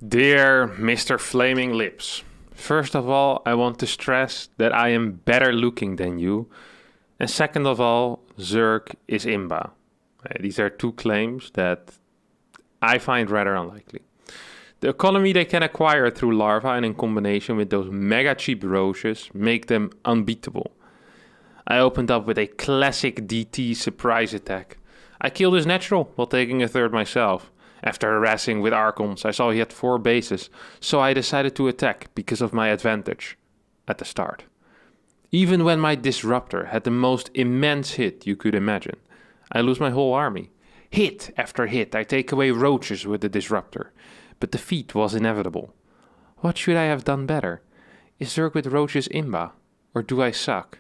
Dear Mr. Flaming Lips, first of all, I want to stress that I am better looking than you. And second of all, Zerg is Imba. These are two claims that I find rather unlikely. The economy they can acquire through larvae and in combination with those mega cheap roaches make them unbeatable. I opened up with a classic DT surprise attack. I killed his natural while taking a third myself. After harassing with Archons, I saw he had 4 bases, so I decided to attack because of my advantage at the start. Even when my disruptor had the most immense hit you could imagine, I lose my whole army. Hit after hit, I take away roaches with the disruptor, but defeat was inevitable. What should I have done better? Is Zerg with roaches Imba, or do I suck?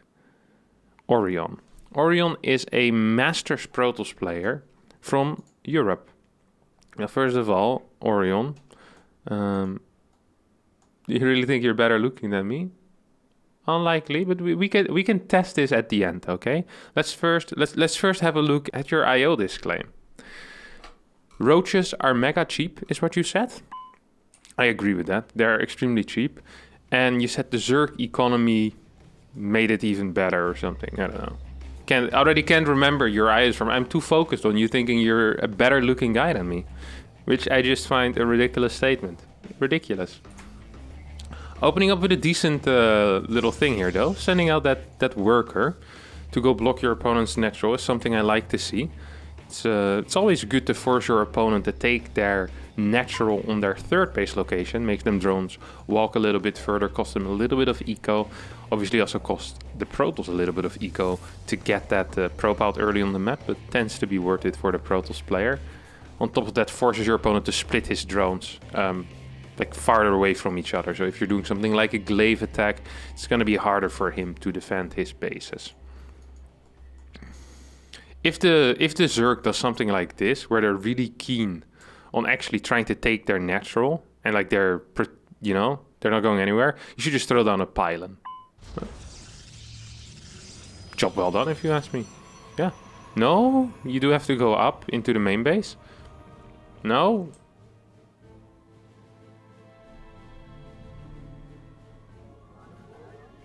Orion. Orion is a Masters Protoss player from Europe. Now, first of all, Orion, do you really think you're better looking than me? Unlikely, but we can test this at the end, okay? Let's first have a look at your IO disclaim. Roaches are mega cheap, is what you said. I agree with that. They're extremely cheap, and you said the Zerg economy made it even better or something. I don't know. Can't remember your eyes from. I'm too focused on you thinking you're a better looking guy than me, which I just find a ridiculous statement. Ridiculous. Opening up with a decent little thing here though. Sending out that worker to go block your opponent's natural is something I like to see. It's always good to force your opponent to take their natural on their third base location, makes them drones walk a little bit further, cost them a little bit of eco, obviously also cost the Protoss a little bit of eco to get that probe out early on the map, but tends to be worth it for the Protoss player. On top of that, forces your opponent to split his drones like farther away from each other, so if you're doing something like a glaive attack, it's going to be harder for him to defend his bases. If the Zerg does something like this, where they're really keen on actually trying to take their natural, and like they're not going anywhere, you should just throw down a pylon. Job well done, if you ask me. Yeah. No, you do have to go up into the main base. No.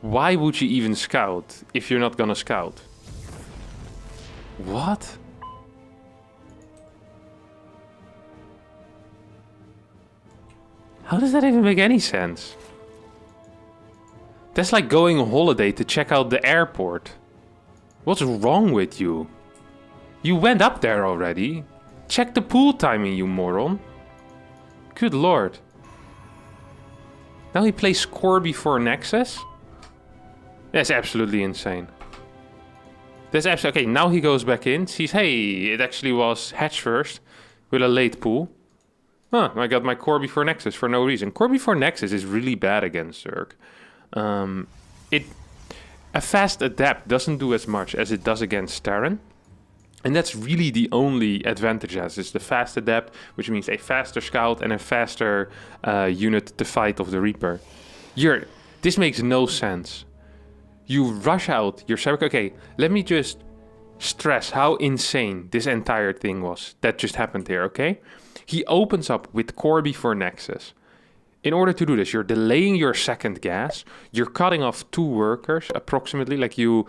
Why would you even scout if you're not gonna scout? What? How does that even make any sense? That's like going on holiday to check out the airport. What's wrong with you? You went up there already. Check the pool timing, you moron. Good lord. Now he plays core before Nexus? That's absolutely insane. Okay, now he goes back in, sees, hey, it actually was hatch first with a late pull. Huh, I got my core before Nexus for no reason. Core before Nexus is really bad against Zerg. A fast adapt doesn't do as much as it does against Terran. And that's really the only advantage it has, is the fast adapt, which means a faster scout and a faster unit to fight of the Reaper. This makes no sense. You rush out your Cyber... Okay, let me just stress how insane this entire thing was that just happened here, okay? He opens up with core before Nexus. In order to do this, you're delaying your second gas. You're cutting off 2 workers, approximately. Like you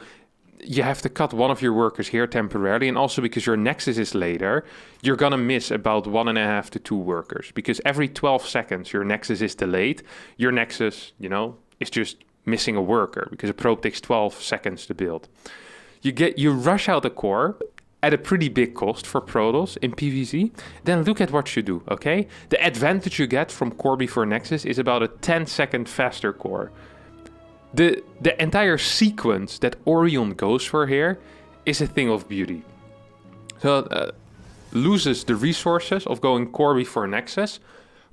have to cut one of your workers here temporarily. And also because your Nexus is later, you're gonna miss about 1.5 to 2 workers. Because every 12 seconds your Nexus is delayed. Your Nexus, is just missing a worker, because a probe takes 12 seconds to build. You rush out a core at a pretty big cost for Protoss in PvZ. Then look at what you do, okay? The advantage you get from core before Nexus is about a 10-second faster core. The entire sequence that Orion goes for here is a thing of beauty. So loses the resources of going core before Nexus.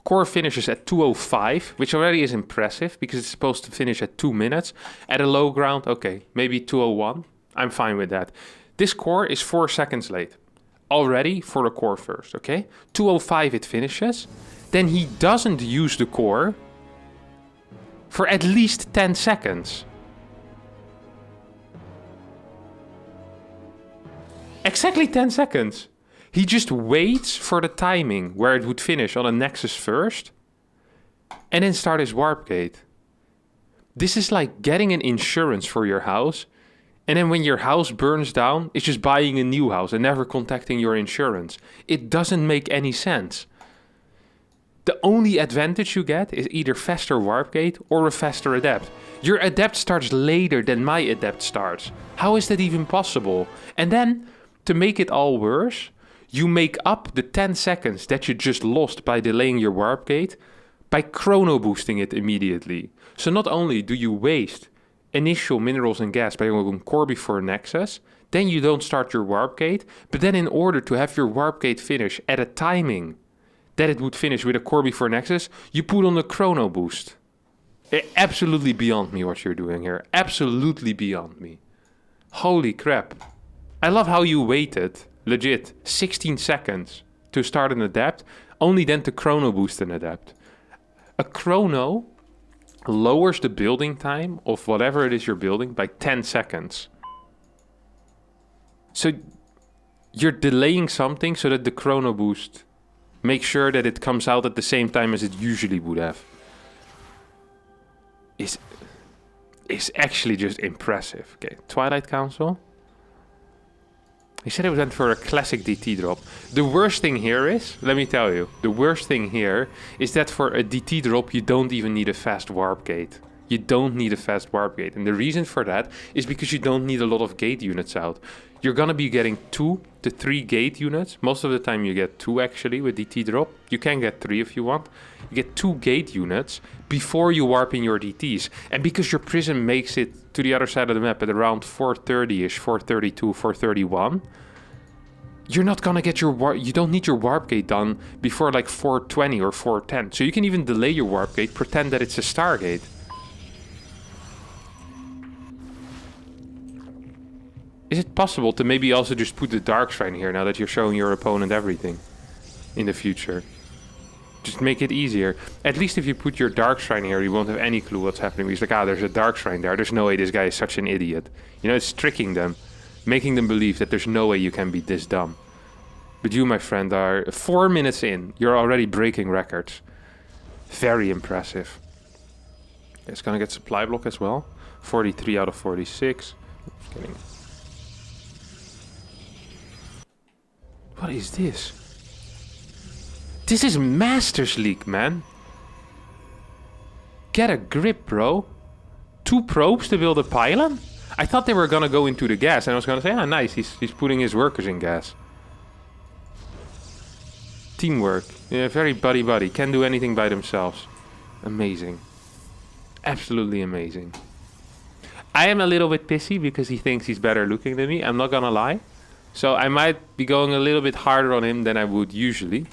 Core finishes at 2:05, which already is impressive because it's supposed to finish at 2 minutes. At a low ground, okay, maybe 2:01. I'm fine with that. This core is 4 seconds late already for the core first, okay? 2:05 it finishes. Then he doesn't use the core for at least 10 seconds. Exactly 10 seconds. He just waits for the timing where it would finish on a Nexus first. and then start his warp gate. This is like getting an insurance for your house, and then when your house burns down, it's just buying a new house and never contacting your insurance. It doesn't make any sense. The only advantage you get is either faster warp gate or a faster adept. Your adept starts later than my adept starts. How is that even possible? And then, to make it all worse, you make up the 10 seconds that you just lost by delaying your warp gate by chrono boosting it immediately. So not only do you waste initial minerals and gas by going core before Nexus, then you don't start your warp gate, but then in order to have your warp gate finish at a timing that it would finish with a core before Nexus, you put on a chrono boost. Absolutely beyond me what you're doing here. Absolutely beyond me. Holy crap. I love how you waited, legit, 16 seconds to start an adept, only then to chrono boost an adept. A chrono lowers the building time of whatever it is you're building by 10 seconds. So you're delaying something so that the chrono boost makes sure that it comes out at the same time as it usually would have. It's actually just impressive. Okay, Twilight Council. He said it went for a classic DT drop. The worst thing here is, let me tell you, the worst thing here is that for a DT drop, you don't even need a fast warp gate. You don't need a fast warp gate. And the reason for that is because you don't need a lot of gate units out. You're going to be getting 2 to 3 gate units. Most of the time you get 2 actually with DT drop. You can get 3 if you want. You get 2 gate units before you warp in your DTs. And because your prism makes it to the other side of the map at around 430-ish, 432, 431, you're not going to get your you don't need your warp gate done before like 420 or 410. So you can even delay your warp gate, pretend that it's a Stargate. Is it possible to maybe also just put the Dark Shrine here now that you're showing your opponent everything in the future? Just make it easier. At least if you put your Dark Shrine here, you won't have any clue what's happening. He's like, there's a Dark Shrine there. There's no way this guy is such an idiot. You know, it's tricking them, making them believe that there's no way you can be this dumb. But you, my friend, are 4 minutes in. You're already breaking records. Very impressive. It's gonna get supply block as well. 43 out of 46. Just kidding. What is this? This is Masters League, man. Get a grip, bro. 2 probes to build a pylon? I thought they were gonna go into the gas, and I was gonna say, nice, he's putting his workers in gas. Teamwork. Yeah, very buddy-buddy. Can't do anything by themselves. Amazing. Absolutely amazing. I am a little bit pissy because he thinks he's better looking than me. I'm not gonna lie. So I might be going a little bit harder on him than I would usually.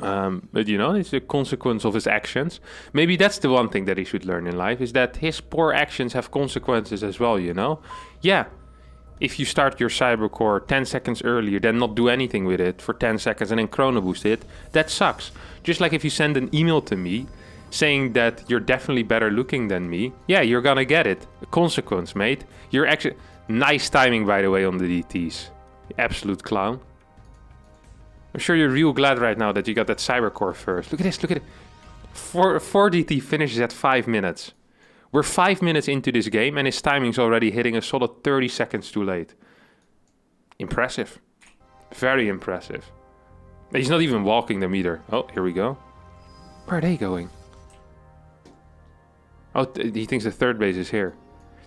But you know, it's a consequence of his actions. Maybe that's the one thing that he should learn in life, is that his poor actions have consequences as well, you know? Yeah, if you start your Cybercore 10 seconds earlier, then not do anything with it for 10 seconds and then chrono boost it, that sucks. Just like if you send an email to me saying that you're definitely better looking than me, yeah, you're gonna get it. A consequence, mate. You're actually... Nice timing, by the way, on the DTs. Absolute clown. I'm sure you're real glad right now that you got that Cybercore first. Look at this, look at it. 4 DT finishes at 5 minutes. We're 5 minutes into this game and his timing's already hitting a solid 30 seconds too late. Impressive. Very impressive. He's not even walking them either. Oh, here we go. Where are they going? Oh, he thinks the third base is here.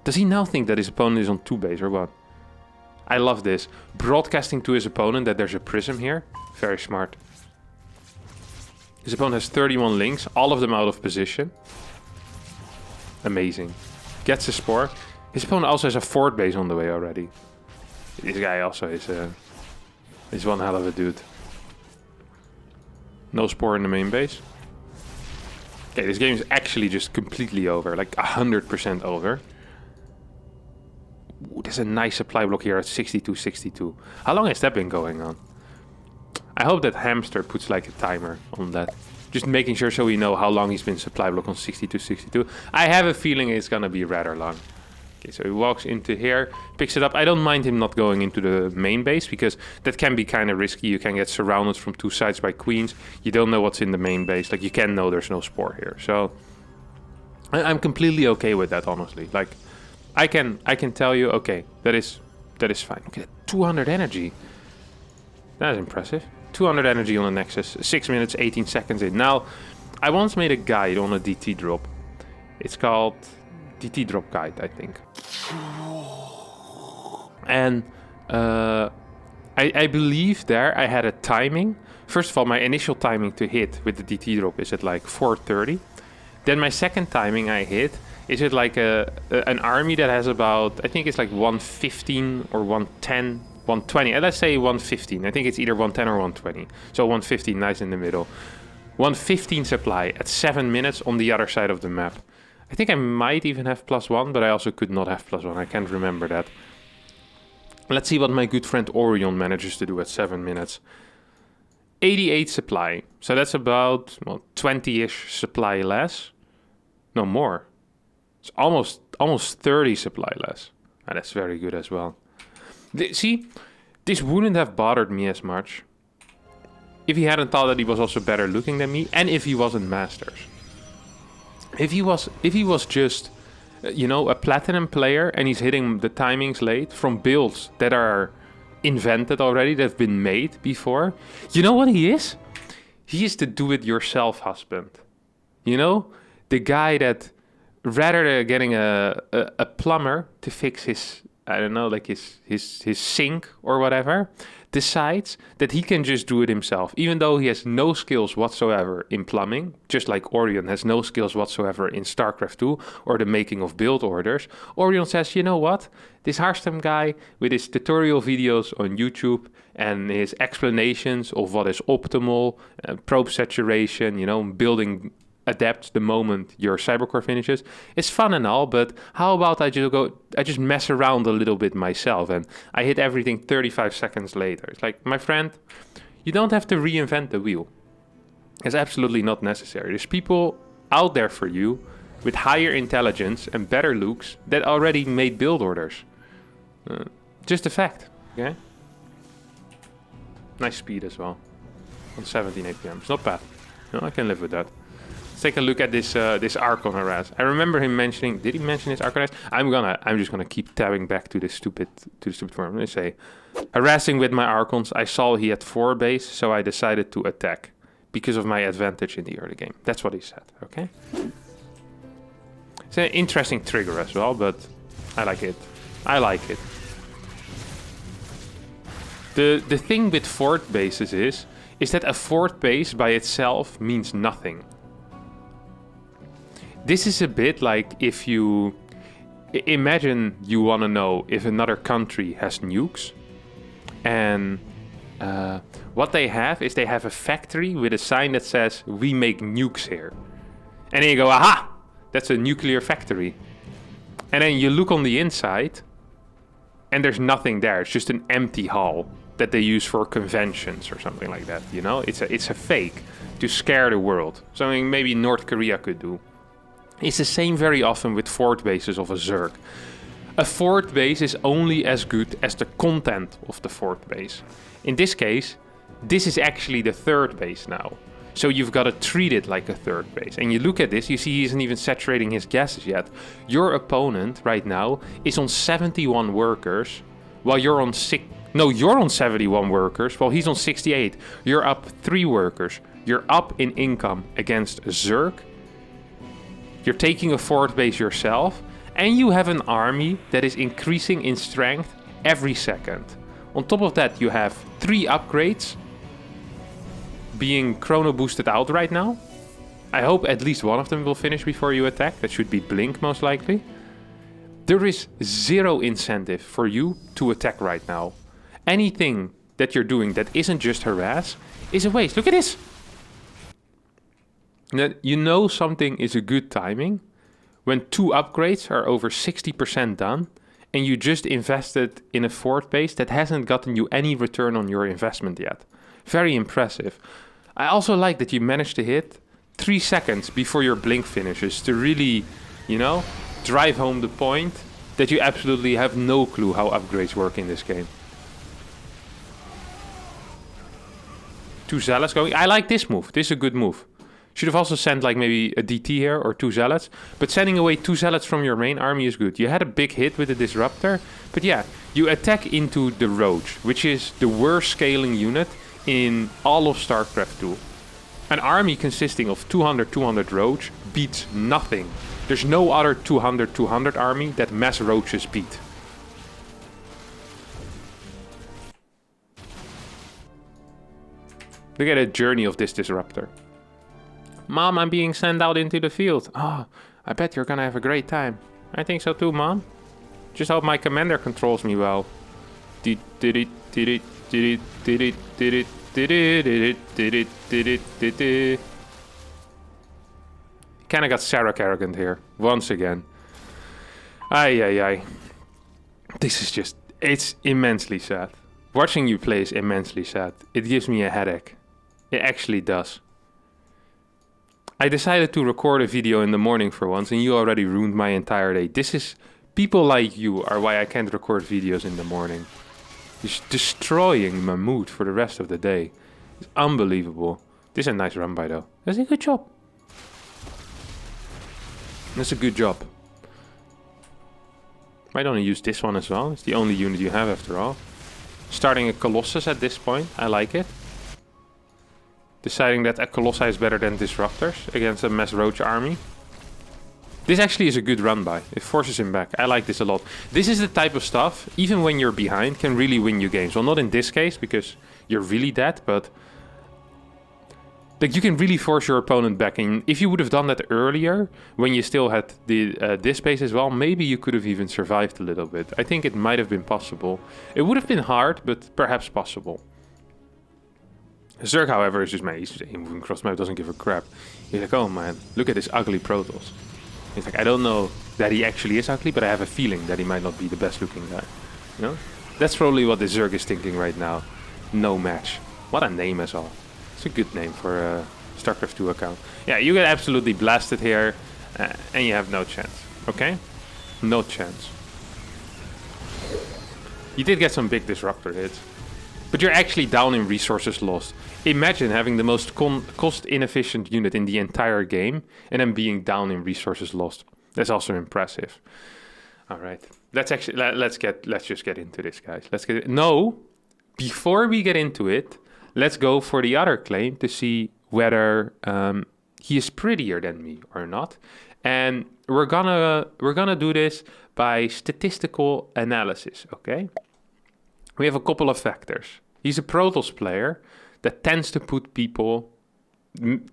Does he now think that his opponent is on 2 base or what? I love this. Broadcasting to his opponent that there's a prism here. Very smart. His opponent has 31 links, all of them out of position. Amazing. Gets a spore. His opponent also has a 4th base on the way already. This guy also is one hell of a dude. No spore in the main base. Okay, this game is actually just completely over. Like 100% over. Ooh, there's a nice supply block here at 62-62. How long has that been going on? I hope that Hamster puts like a timer on that. Just making sure so we know how long he's been supply block on 62-62. I have a feeling it's gonna be rather long. Okay, so he walks into here, picks it up. I don't mind him not going into the main base because that can be kind of risky. You can get surrounded from two sides by queens. You don't know what's in the main base. Like, you can know there's no spore here. So I'm completely okay with that, honestly. Like, I can tell you, okay, that is fine. Okay, 200 energy. That is impressive. 200 energy on the Nexus. 6 minutes, 18 seconds in. Now, I once made a guide on a DT drop. It's called DT drop guide, I think. And I believe there I had a timing. First of all, my initial timing to hit with the DT drop is at like 4:30. Then my second timing I hit is at like an army that has about, I think it's like 115 or 110, 120. And let's say 115. I think it's either 110 or 120. So 115, nice in the middle. 115 supply at 7 minutes on the other side of the map. I think I might even have +1, but I also could not have +1. I can't remember that. Let's see what my good friend Orion manages to do at 7 minutes. 88 supply. So that's about, well, 20-ish supply less. No, more. It's almost 30 supply less. And that's very good as well. See, this wouldn't have bothered me as much if he hadn't thought that he was also better looking than me, and if he wasn't Masters. If he was just, you know, a platinum player and he's hitting the timings late from builds that are invented already, that have been made before, you know what he is? He is the do-it-yourself husband. You know, the guy that rather than getting a plumber to fix his, I don't know, like his sink or whatever, decides that he can just do it himself, even though he has no skills whatsoever in plumbing, just like Orion has no skills whatsoever in StarCraft 2 or the making of build orders. Orion says, you know what? This Harstem guy with his tutorial videos on YouTube and his explanations of what is optimal, probe saturation, you know, building adapt the moment your cybercore finishes. It's fun and all, but how about I just mess around a little bit myself and I hit everything 35 seconds later. It's like, my friend, you don't have to reinvent the wheel. It's absolutely not necessary. There's people out there for you with higher intelligence and better looks that already made build orders. Just a fact, okay? Nice speed as well. On 17 APM. It's not bad. No, I can live with that. Let's take a look at this Archon harass. I remember him mentioning. Did he mention his Archon harass? I'm just gonna keep tabbing back to the stupid form. Let me say, harassing with my Archons. I saw he had 4 base, so I decided to attack because of my advantage in the early game. That's what he said. Okay. It's an interesting trigger as well, but I like it. I like it. The thing with fort bases is that a fort base by itself means nothing. This is a bit like if you imagine you want to know if another country has nukes, and what they have is they have a factory with a sign that says, "We make nukes here." And then you go, aha, that's a nuclear factory. And then you look on the inside and there's nothing there. It's just an empty hall that they use for conventions or something like that, you know? It's a fake to scare the world. Something maybe North Korea could do. It's the same very often with fort bases of a Zerg. A fort base is only as good as the content of the fort base. In this case, this is actually the third base now. So you've got to treat it like a third base. And you look at this, you see he isn't even saturating his gases yet. Your opponent right now is on 71 workers, while you're on you're on 71 workers, while he's on 68. You're up 3 workers. You're up in income against a Zerg. You're taking a fort base yourself, and you have an army that is increasing in strength every second. On top of that, you have 3 upgrades being chrono boosted out right now. I hope at least one of them will finish before you attack. That should be Blink, most likely. There is 0 incentive for you to attack right now. Anything that you're doing that isn't just harass is a waste. Look at this! You know something is a good timing when 2 upgrades are over 60% done and you just invested in a fort base that hasn't gotten you any return on your investment yet. Very impressive. I also like that you managed to hit 3 seconds before your blink finishes to really, you know, drive home the point that you absolutely have no clue how upgrades work in this game. 2 zealots going. I like this move. This is a good move. Should have also sent like maybe a DT here or 2 zealots. But sending away 2 zealots from your main army is good. You had a big hit with the disruptor. But yeah, you attack into the roach, which is the worst scaling unit in all of StarCraft 2. An army consisting of 200 roach beats nothing. There's no other 200 army that mass roaches beat. Look at the journey of this disruptor. Mom, I'm being sent out into the field. Oh, I bet you're gonna have a great time. I think so too, Mom. Just hope my commander controls me well. Kinda got Sarah arrogant here, once again. Ay. This is just, it's immensely sad. Watching you play is immensely sad. It gives me a headache. It actually does. I decided to record a video in the morning for once, and you already ruined my entire day. This is... People like you are why I can't record videos in the morning. Just destroying my mood for the rest of the day. It's unbelievable. This is a nice run by though. That's a good job. That's a good job. Might only use this one as well. It's the only unit you have after all. Starting a Colossus at this point. I like it. Deciding that a Colossi is better than Disruptors against a Mass Roach army. This actually is a good run by. It forces him back. I like this a lot. This is the type of stuff, even when you're behind, can really win you games. Well, not in this case, because you're really dead, but... like, you can really force your opponent back. And if you would have done that earlier, when you still had the this base as well, maybe you could have even survived a little bit. I think it might have been possible. It would have been hard, but perhaps possible. Zerg, however, is just mad. He's moving cross map, doesn't give a crap. He's like, oh man, look at this ugly Protoss. He's like, I don't know that he actually is ugly, but I have a feeling that he might not be the best looking guy. You know? That's probably what the Zerg is thinking right now. No match. What a name as well. It's a good name for a StarCraft 2 account. Yeah, you get absolutely blasted here, and you have no chance. Okay? No chance. You did get some big disruptor hits, but you're actually down in resources lost. Imagine having the most cost-inefficient unit in the entire game, and then being down in resources lost. That's also impressive. All right, let's just get into this, guys. No, before we get into it, let's go for the other claim to see whether he is prettier than me or not. And we're gonna do this by statistical analysis, okay? We have a couple of factors. He's a Protoss player that tends to put people,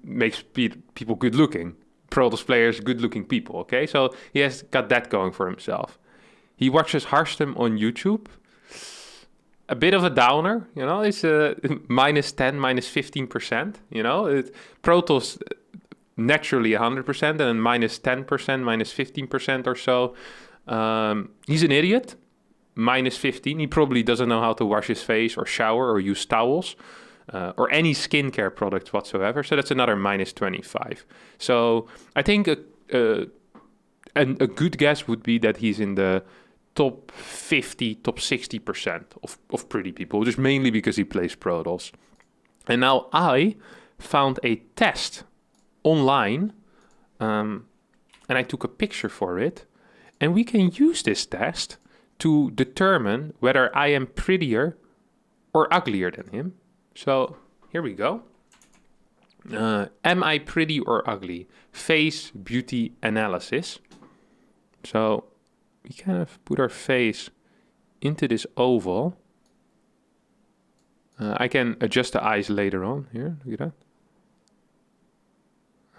makes people good looking. Protoss players, good looking people, okay? So he has got that going for himself. He watches Harstem on YouTube. A bit of a downer, you know, it's minus 10, minus 15%, you know. Protoss naturally 100% and then minus 10%, minus 15% or so. He's an idiot, minus 15. He probably doesn't know how to wash his face or shower or use towels or any skincare products whatsoever. So that's another minus 25. So I think a good guess would be that he's in the top 50, top 60% of pretty people, just mainly because he plays Protoss. And now I found a test online, and I took a picture for it, and we can use this test to determine whether I am prettier or uglier than him. So here we go. Am I pretty or ugly? Face beauty analysis. So we kind of put our face into this oval. I can adjust the eyes later on. Here, look at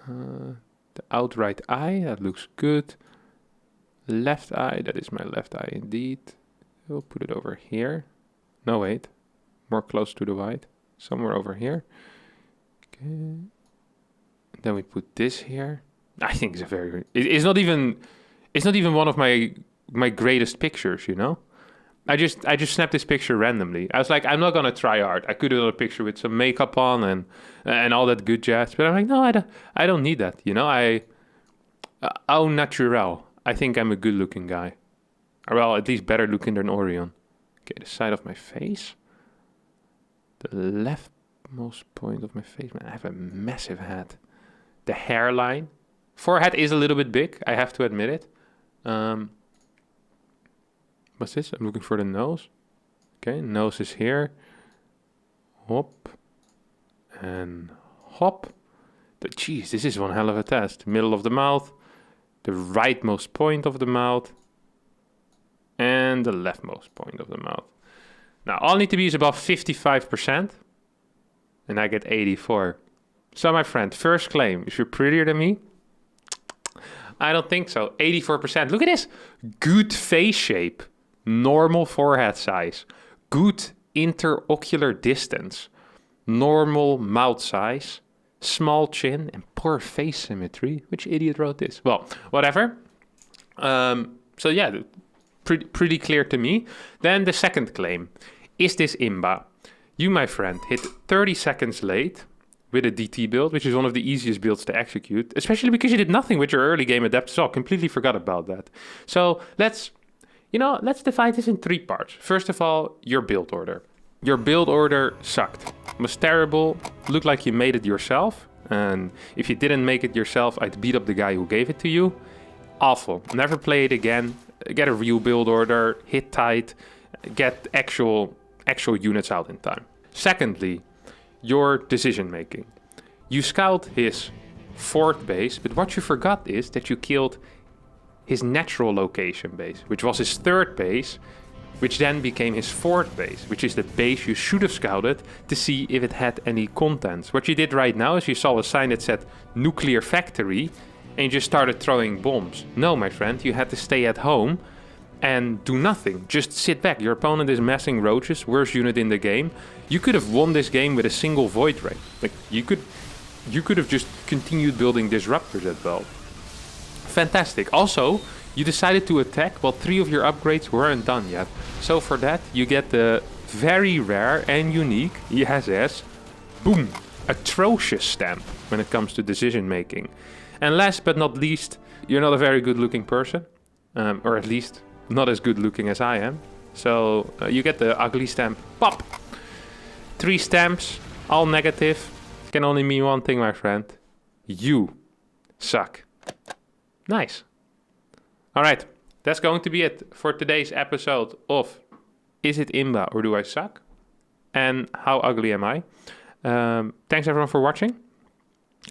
that. The outright eye, that looks good. Left eye, that is my left eye indeed. We'll put it over here. No, wait. More close to the white. Somewhere over here. Okay. Then we put this here. I think it's a very... It's not even one of my greatest pictures, you know? I just snapped this picture randomly. I was like, I'm not gonna try hard. I could do a picture with some makeup on and all that good jazz, but I'm like, no, I don't need that, you know? Au naturel. I think I'm a good-looking guy. Or well, at least better looking than Orion. Okay, the side of my face. The leftmost point of my face. Man, I have a massive head. The hairline. Forehead is a little bit big, I have to admit it. What's this? I'm looking for the nose. Okay, nose is here. Hop. And hop. Jeez, this is one hell of a test. Middle of the mouth. The rightmost point of the mouth. And the leftmost point of the mouth. Now, all I need to be is about 55%. And I get 84. So, my friend, first claim. Is you're prettier than me? I don't think so. 84%. Look at this. Good face shape. Normal forehead size. Good interocular distance. Normal mouth size. Small chin and poor face symmetry. Which idiot wrote this? Well, whatever. So yeah, pretty clear to me. Then the second claim. Is this Imba? You, my friend, hit 30 seconds late with a DT build, which is one of the easiest builds to execute, especially because you did nothing with your early game adept as well. Completely forgot about that. So let's divide this in 3 parts. First of all, your build order. Your build order sucked. It was terrible. Looked like you made it yourself. And if you didn't make it yourself, I'd beat up the guy who gave it to you. Awful. Never play it again. Get a real build order. Hit tight. Get actual units out in time. Secondly, your decision making. You scout his 4th base, but what you forgot is that you killed his natural location base, which was his 3rd base, which then became his 4th base, which is the base you should have scouted to see if it had any contents. What you did right now is you saw a sign that said nuclear factory and you just started throwing bombs. No, my friend, you had to stay at home and do nothing. Just sit back. Your opponent is massing roaches, worst unit in the game. You could have won this game with a single void ray. Like you could have just continued building disruptors as well. Fantastic. Also, you decided to attack while 3 of your upgrades weren't done yet. So for that, you get the very rare and unique, yes, boom, atrocious stamp when it comes to decision making. And last but not least, you're not a very good looking person, or at least not as good looking as I am. So you get the ugly stamp, pop. 3 stamps, all negative, can only mean one thing, my friend. You suck. Nice. All right, that's going to be it for today's episode of Is It Imba or Do I Suck? And How Ugly Am I? Thanks everyone for watching.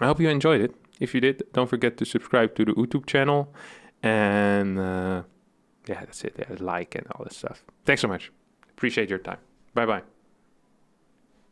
I hope you enjoyed it. If you did, don't forget to subscribe to the YouTube channel. And yeah, that's it. Yeah, like and all that stuff. Thanks so much. Appreciate your time. Bye-bye.